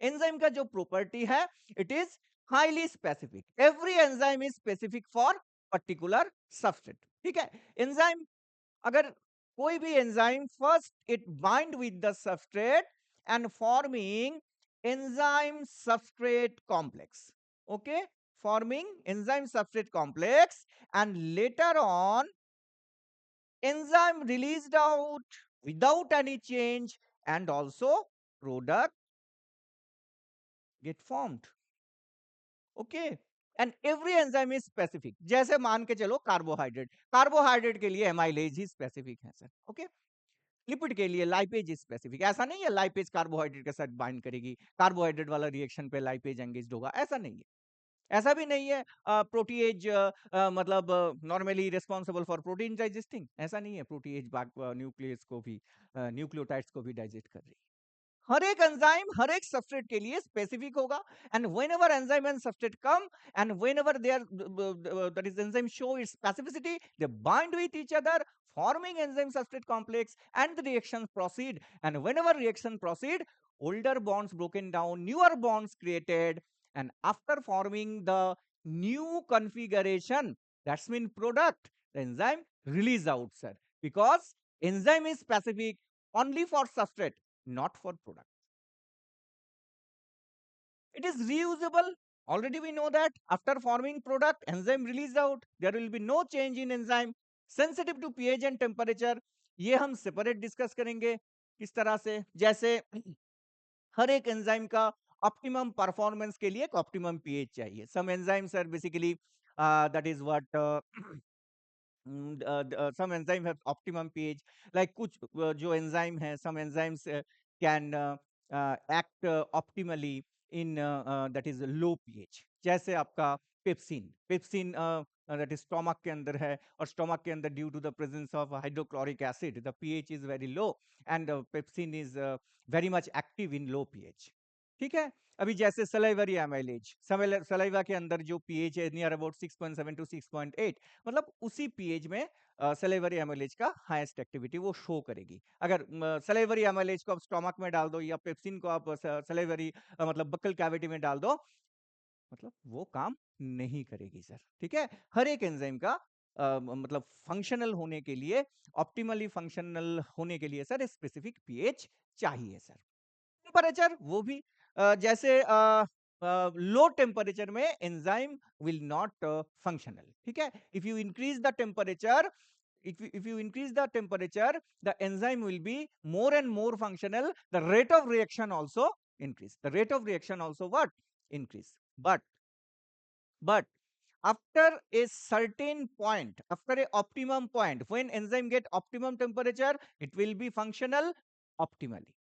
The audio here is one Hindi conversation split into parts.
एंजाइम का जो प्रॉपर्टी है, it is highly specific, every enzyme is specific for particular substrate. ठीक है, एंजाइम, अगर कोई भी enzyme, first it bind with the substrate and forming enzyme substrate complex, okay, forming enzyme substrate complex, and later on enzyme released out without any change, and also product get formed, okay. And every enzyme is specific, जैसे मान के चलो कार्बोहाइड्रेट, कार्बोहाइड्रेट के लिए एमाइलेज ही स्पेसिफिक है सर, ओके। लिपिड के लिए लाइपेज इज स्पेसिफिक, ऐसा नहीं है लाइपेज कार्बोहाइड्रेट के साथ बाइंड करेगी, कार्बोहाइड्रेट वाला रिएक्शन पे लाइपेज एंगेज होगा, ऐसा नहीं है। ऐसा भी नहीं है प्रोटीएज मतलब normally responsible for protein digesting, ऐसा नहीं है, प्रोटीएज न्यूक्लियस को भी न्यूक्लियोटाइड्स को भी डाइजेस्ट कर रही है। हर एक एंजाइम हर एक सबस्ट्रेट के लिए स्पेसिफिक होगा, and whenever enzyme and substrate come, and whenever they are that is enzyme show its specificity, they bind with each other, forming enzyme substrate complex, and the reactions proceed, and whenever reaction proceed, older bonds broken down, newer bonds created, and after forming the new configuration, that's mean product, the enzyme release out, sir, because enzyme is specific only for substrate, not for product. It is reusable. Already we know that after forming product, enzyme released out. There will be no change in enzyme. Sensitive to pH and temperature. ये हम सेपरेट डिस्कस करेंगे किस तरह से, जैसे हर एक एंजाइम का ऑप्टिमम परफॉर्मेंस के लिए एक ऑप्टिमम पीएच चाहिए। Some enzymes are basically that is what some enzyme have optimum pH, like कुछ जो enzyme है, some enzymes can act optimally in that is low pH, जैसे आपका pepsin, pepsin that is stomach के अंदर है, और stomach के अंदर due to the presence of hydrochloric acid the pH is very low, and pepsin is very much active in low pH। ठीक है, अभी जैसे सलाइवरी एमाइलेज, सलाइवा के अंदर जो पीएच है नियर अबाउट 6.7 टू 6.8, मतलब उसी पीएच में सलाइवरी एमाइलेज का हाईएस्ट एक्टिविटी वो शो करेगी। अगर सलाइवरी एमाइलेज को आप स्टोमक में डाल दो, या पेप्सिन को आप सलाइवरी मतलब बक्कल कैविटी में डाल दो, मतलब वो काम नहीं करेगी सर। ठीक है, हर एक एंजाइम का मतलब फंक्शनल होने के लिए, ऑप्टिमली फंक्शनल होने के लिए सर स्पेसिफिक पीएच चाहिए सर। टेम्परेचर वो भी जैसे लो टेम्परेचर में एंजाइम विल नॉट फंक्शनल। ठीक है, if you increase the temperature, if you increase the temperature, the enzyme will be more and more functional, the rate of reaction also increase, the rate of reaction also what increase, but after a certain point, after a optimum point, when enzyme get optimum temperature, it will be functional optimally।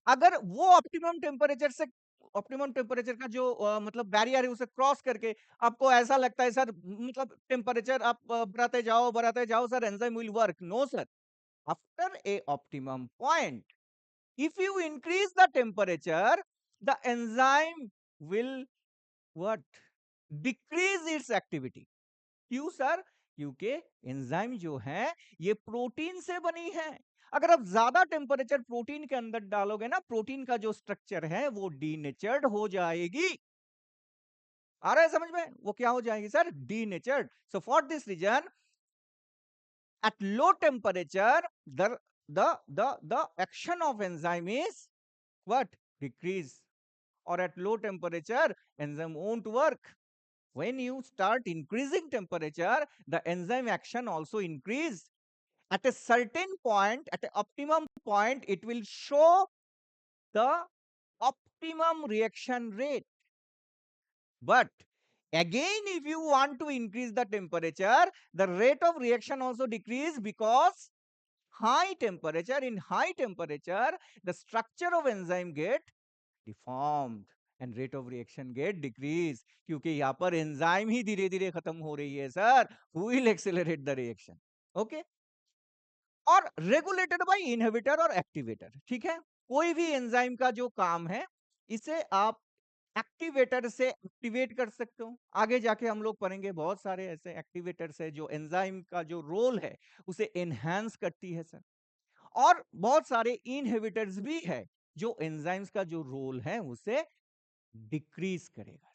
अगर वो ऑप्टिमम टेम्परेचर का जो मतलब बैरियर है उसे क्रॉस करके आपको ऐसा लगता है सर, मतलब टेम्परेचर आप बढ़ाते जाओ sir, enzyme will work, no sir. After a optimum point, if you increase the temperature, the enzyme will what decrease its activity. क्यों सर? क्योंकि एंजाइम जो है ये प्रोटीन से बनी है। अगर आप ज्यादा टेम्परेचर प्रोटीन के अंदर डालोगे ना, प्रोटीन का जो स्ट्रक्चर है वो डीनेचर्ड हो जाएगी। आ रहा है समझ में? वो क्या हो जाएगी sir? Denatured. So for this reason, at low temperature the action of enzyme is what? Decrease. Or at low temperature enzyme won't work. When you start increasing temperature, the enzyme action also increase. At a certain point, at an optimum point, it will show the optimum reaction rate. But again, if you want to increase the temperature, the rate of reaction also decrease, because in high temperature, the structure of enzyme get deformed and rate of reaction get decrease, क्योंकि यहाँ पर एंजाइम ही धीरे धीरे खत्म हो रही है sir, who will accelerate the reaction? Okay, और रेगुलेटेड बाय इनहिबिटर और एक्टिवेटर। ठीक है, कोई भी एंजाइम का जो काम है, इसे आप एक्टिवेटर से एक्टिवेट कर सकते हो। आगे जाके हम लोग पढ़ेंगे बहुत सारे ऐसे एक्टिवेटर्स है जो एंजाइम का जो रोल है उसे एनहांस करती है सर। और बहुत सारे इनहिबिटर्स भी है जो एंजाइम्स का जो रोल है उसे डिक्रीज करेगा।